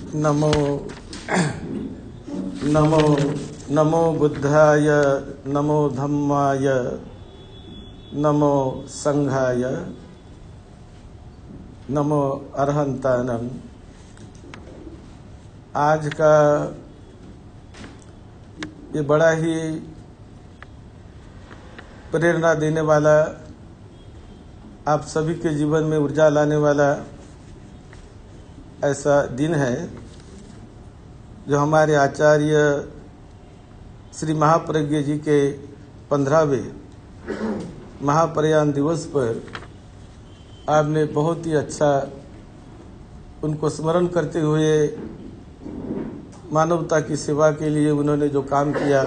नमो नमो नमो बुद्धाय, नमो धम्माय, नमो संघाय, नमो अरहंतानम। आज का ये बड़ा ही प्रेरणा देने वाला, आप सभी के जीवन में ऊर्जा लाने वाला ऐसा दिन है जो हमारे आचार्य श्री महाप्रज्ञ जी के 15वें महाप्रयाण दिवस पर आपने बहुत ही अच्छा उनको स्मरण करते हुए मानवता की सेवा के लिए उन्होंने जो काम किया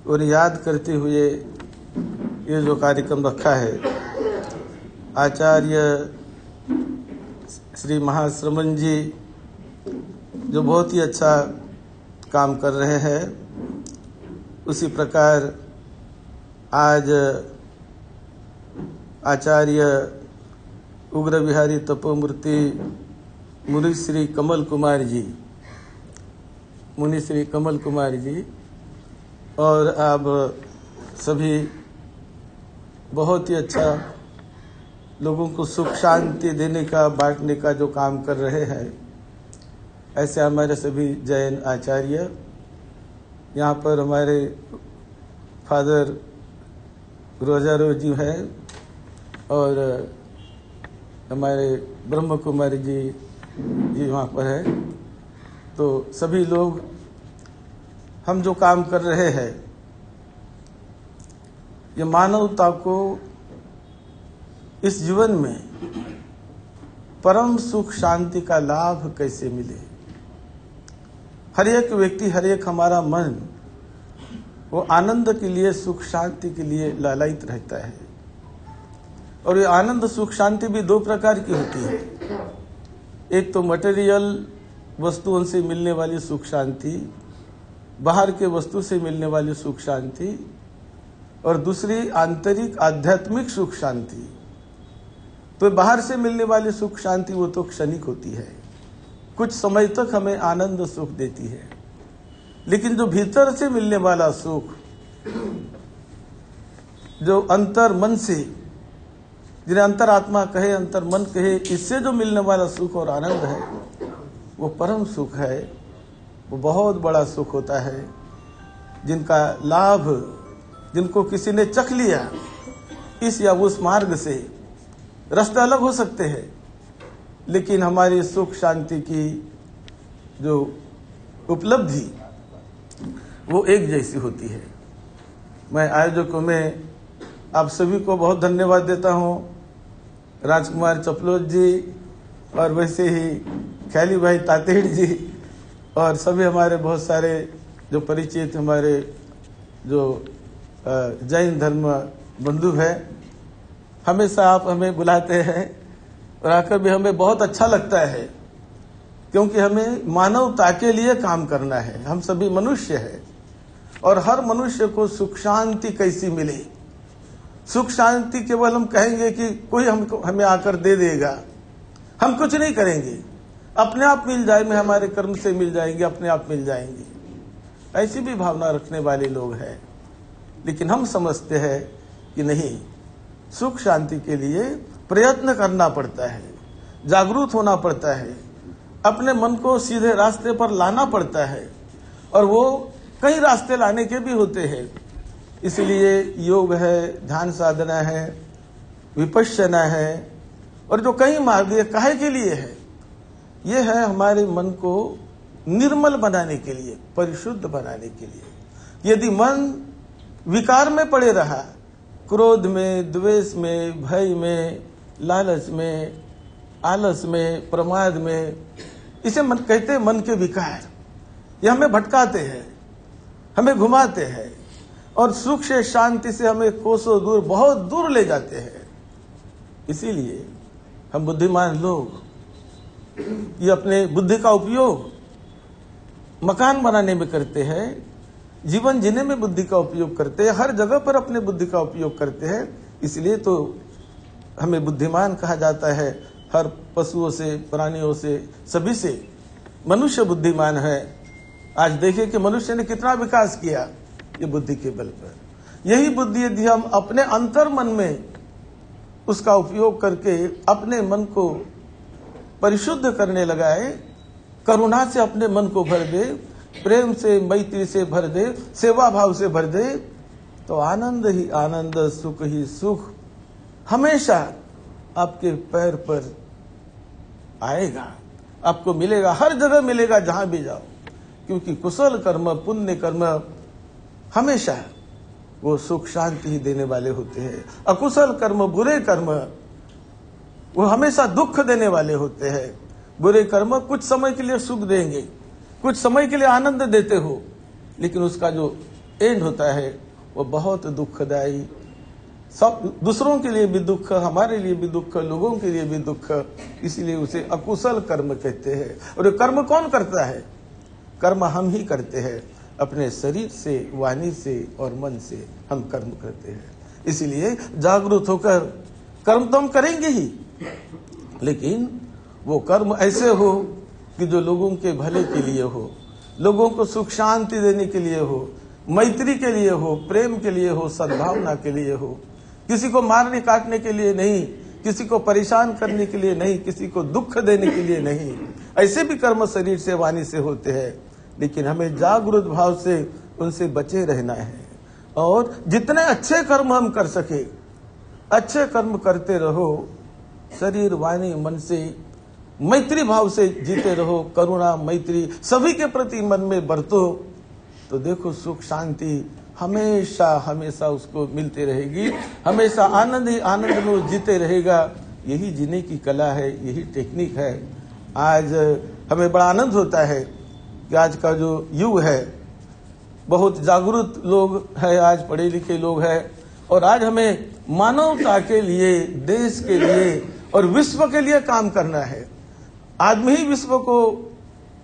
और याद करते हुए ये जो कार्यक्रम रखा है। आचार्य श्री महाश्रमण जी जो बहुत ही अच्छा काम कर रहे हैं, उसी प्रकार आज आचार्य उग्र विहारी तपोमूर्ति मुनि श्री कमल कुमार जी और आप सभी बहुत ही अच्छा लोगों को सुख शांति देने का, बांटने का जो काम कर रहे हैं। ऐसे हमारे सभी जैन आचार्य, यहाँ पर हमारे फादर रोजारो जी हैं और हमारे ब्रह्म कुमारी जी वहाँ पर है। तो सभी लोग हम जो काम कर रहे हैं, ये मानवता को इस जीवन में परम सुख शांति का लाभ कैसे मिले। हर एक व्यक्ति, हर एक हमारा मन वो आनंद के लिए, सुख शांति के लिए लालायित रहता है। और ये आनंद सुख शांति भी दो प्रकार की होती है। एक तो मटेरियल वस्तुओं से मिलने वाली सुख शांति, बाहर के वस्तु से मिलने वाली सुख शांति, और दूसरी आंतरिक आध्यात्मिक सुख शांति। तो बाहर से मिलने वाली सुख शांति वो तो क्षणिक होती है, कुछ समय तक हमें आनंद सुख देती है। लेकिन जो भीतर से मिलने वाला सुख, जो अंतर मन से, जिन्हें अंतर आत्मा कहे, अंतर मन कहे, इससे जो मिलने वाला सुख और आनंद है, वो परम सुख है। वो बहुत बड़ा सुख होता है, जिनका लाभ, जिनको किसी ने चख लिया इस या उस मार्ग से। रास्ते अलग हो सकते हैं, लेकिन हमारी सुख शांति की जो उपलब्धि वो एक जैसी होती है। मैं आयोजकों में आप सभी को बहुत धन्यवाद देता हूँ, राजकुमार चपलोत जी और वैसे ही ख्याली भाई तातेड़ जी और सभी हमारे बहुत सारे जो परिचित हमारे जो जैन धर्म बंधु हैं। हमेशा आप हमें बुलाते हैं और आकर भी हमें बहुत अच्छा लगता है, क्योंकि हमें मानवता के लिए काम करना है। हम सभी मनुष्य हैं और हर मनुष्य को सुख शांति कैसी मिले। सुख शांति केवल हम कहेंगे कि कोई हमें आकर दे देगा, हम कुछ नहीं करेंगे, अपने आप मिल जाएंगे, हमारे कर्म से मिल जाएंगे, अपने आप मिल जाएंगे। ऐसी भी भावना रखने वाले लोग हैं। लेकिन हम समझते हैं कि नहीं, सुख शांति के लिए प्रयत्न करना पड़ता है, जागरूक होना पड़ता है, अपने मन को सीधे रास्ते पर लाना पड़ता है। और वो कई रास्ते लाने के भी होते हैं। इसलिए योग है, ध्यान साधना है, विपश्यना है, और जो कई मार्ग ये काहे के लिए है, ये है हमारे मन को निर्मल बनाने के लिए, परिशुद्ध बनाने के लिए। यदि मन विकार में पड़े रहा, क्रोध में, द्वेष में, भय में, लालच में, आलस में, प्रमाद में, इसे मन कहते हैं मन के विकार। ये हमें भटकाते हैं, हमें घुमाते हैं और सुख से, शांति से हमें कोसों दूर, बहुत दूर ले जाते हैं। इसीलिए हम बुद्धिमान लोग ये अपने बुद्धि का उपयोग मकान बनाने में करते हैं, जीवन जीने में बुद्धि का उपयोग करते हैं, हर जगह पर अपने बुद्धि का उपयोग करते हैं। इसलिए तो हमें बुद्धिमान कहा जाता है। हर पशुओं से, प्राणियों से, सभी से मनुष्य बुद्धिमान है। आज देखिए कि मनुष्य ने कितना विकास किया, ये बुद्धि के बल पर। यही बुद्धि यदि हम अपने अंतर मन में उसका उपयोग करके अपने मन को परिशुद्ध करने लगाए, करुणा से अपने मन को भर दे, प्रेम से मैत्री से भर दे, सेवा भाव से भर दे, तो आनंद ही आनंद, सुख ही सुख हमेशा आपके पैर पर आएगा, आपको मिलेगा, हर जगह मिलेगा जहां भी जाओ। क्योंकि कुशल कर्म, पुण्य कर्म हमेशा वो सुख शांति ही देने वाले होते हैं। अकुशल कर्म, बुरे कर्म वो हमेशा दुख देने वाले होते हैं। बुरे कर्म कुछ समय के लिए सुख देंगे, कुछ समय के लिए आनंद देते हो, लेकिन उसका जो एंड होता है वो बहुत दुखदायी, सब दूसरों के लिए भी दुख, हमारे लिए भी दुख, लोगों के लिए भी दुख। इसलिए उसे अकुशल कर्म कहते हैं। और ये कर्म कौन करता है? कर्म हम ही करते हैं, अपने शरीर से, वाणी से और मन से हम कर्म करते हैं। इसलिए जागरूक होकर कर्म तो हम करेंगे ही, लेकिन वो कर्म ऐसे हो कि जो लोगों के भले के लिए हो, लोगों को सुख शांति देने के लिए हो, मैत्री के लिए हो, प्रेम के लिए हो, सद्भावना के लिए हो। किसी को मारने काटने के लिए नहीं, किसी को परेशान करने के लिए नहीं, किसी को दुख देने के लिए नहीं। ऐसे भी कर्म शरीर से, वाणी से होते हैं, लेकिन हमें जागरूक भाव से उनसे बचे रहना है। और जितने अच्छे कर्म हम कर सके, अच्छे कर्म करते रहो, शरीर वाणी मन से मैत्री भाव से जीते रहो, करुणा मैत्री सभी के प्रति मन में बरतो, तो देखो सुख शांति हमेशा हमेशा उसको मिलती रहेगी, हमेशा आनंद ही आनंद में जीते रहेगा। यही जीने की कला है, यही टेक्निक है। आज हमें बड़ा आनंद होता है कि आज का जो युग है, बहुत जागरूक लोग है, आज पढ़े लिखे लोग हैं, और आज हमें मानवता के लिए, देश के लिए और विश्व के लिए काम करना है। आदमी ही विश्व को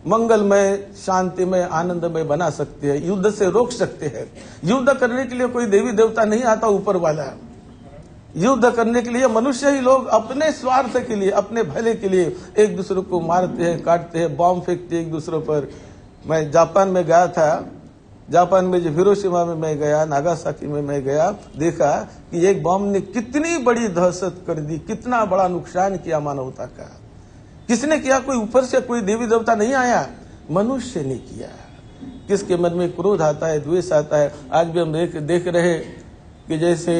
मंगलमय, शांतिमय, आनंदमय बना सकते हैं, युद्ध से रोक सकते हैं। युद्ध करने के लिए कोई देवी देवता नहीं आता ऊपर वाला। युद्ध करने के लिए मनुष्य ही लोग अपने स्वार्थ के लिए, अपने भले के लिए एक दूसरे को मारते हैं, काटते हैं, बॉम्ब फेंकते हैं एक दूसरे पर। मैं जापान में गया था, जापान में जो हिरोशिमा में मैं गया, नागासाकी में मैं गया, देखा कि एक बॉम्ब ने कितनी बड़ी दहशत कर दी, कितना बड़ा नुकसान किया मानवता का। किसने किया? कोई ऊपर से कोई देवी देवता नहीं आया, मनुष्य ने किया। किसके मन में क्रोध आता है, द्वेष आता है। आज भी हम देख रहे कि जैसे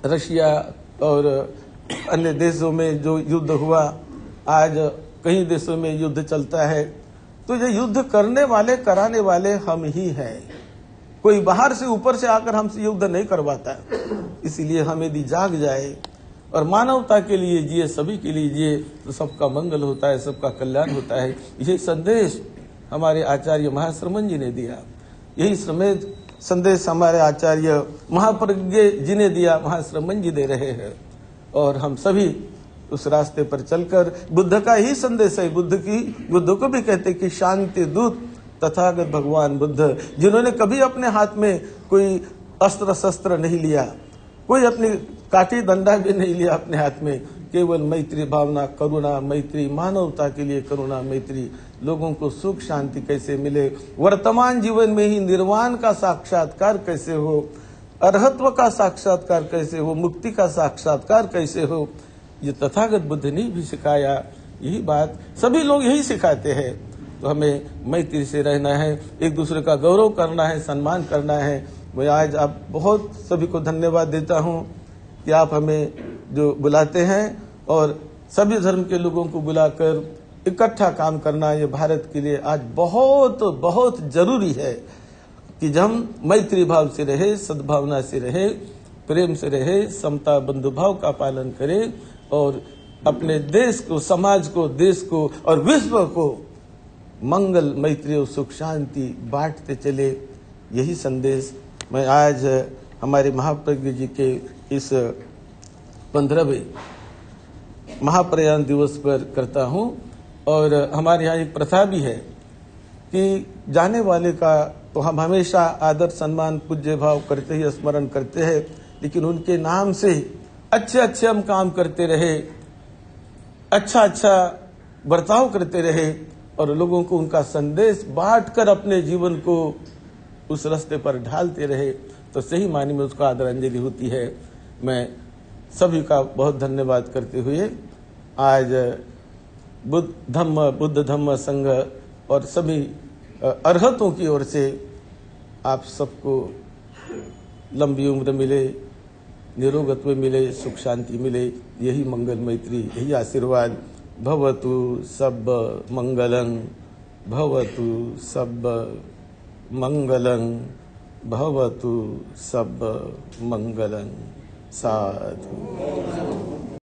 रशिया और अन्य देशों में जो युद्ध हुआ, आज कई देशों में युद्ध चलता है, तो ये युद्ध करने वाले, कराने वाले हम ही हैं। कोई बाहर से, ऊपर से आकर हमसे युद्ध नहीं करवाता। इसीलिए हम यदि जाग जाए और मानवता के लिए जिए, सभी के लिए जिए, तो सबका मंगल होता है, सबका कल्याण होता है। यही संदेश हमारे आचार्य महाश्रमण जी ने दिया, यही समेत संदेश हमारे आचार्य महाप्रज्ञ जी ने दिया, महाश्रमण जी दे रहे हैं। और हम सभी उस रास्ते पर चलकर, बुद्ध का ही संदेश है। बुद्ध को भी कहते कि शांति दूत तथागत भगवान बुद्ध, जिन्होंने कभी अपने हाथ में कोई अस्त्र शस्त्र नहीं लिया, कोई अपनी काठी दंडा भी नहीं लिया अपने हाथ में, केवल मैत्री भावना, करुणा मैत्री, मानवता के लिए करुणा मैत्री, लोगों को सुख शांति कैसे मिले, वर्तमान जीवन में ही निर्वाण का साक्षात्कार कैसे हो, अरहत्व का साक्षात्कार कैसे हो, मुक्ति का साक्षात्कार कैसे हो, ये तथागत बुद्ध ने भी सिखाया। यही बात सभी लोग यही सिखाते हैं। तो हमें मैत्री से रहना है, एक दूसरे का गौरव करना है, सम्मान करना है। मैं आज आप बहुत सभी को धन्यवाद देता हूँ कि आप हमें जो बुलाते हैं, और सभी धर्म के लोगों को बुलाकर इकट्ठा काम करना, ये भारत के लिए आज बहुत बहुत जरूरी है कि हम मैत्री भाव से रहे, सद्भावना से रहे, प्रेम से रहे, समता बंधुभाव का पालन करें, और अपने देश को, समाज को, देश को और विश्व को मंगल, मैत्री और सुख शांति बांटते चले। यही संदेश मैं आज हमारे महाप्रज्ञ जी के इस 15वें महाप्रयाण दिवस पर करता हूँ। और हमारे यहाँ एक प्रथा भी है कि जाने वाले का तो हम हमेशा आदर, सम्मान, पूज्य भाव करते ही स्मरण करते हैं, लेकिन उनके नाम से अच्छे अच्छे हम काम करते रहे, अच्छा अच्छा बर्ताव करते रहे, और लोगों को उनका संदेश बांटकर अपने जीवन को उस रास्ते पर ढालते रहे, तो सही मायने में उसको आदरांजलि होती है। मैं सभी का बहुत धन्यवाद करते हुए आज बुद्ध धम्म संघ और सभी अर्हतों की ओर से आप सबको लंबी उम्र मिले, निरोगत्व मिले, सुख शांति मिले, यही मंगल मैत्री, यही आशीर्वाद। भवतु सब मंगलं, भवतु सब मंगलं, भवतु सब मंगलं। साधु।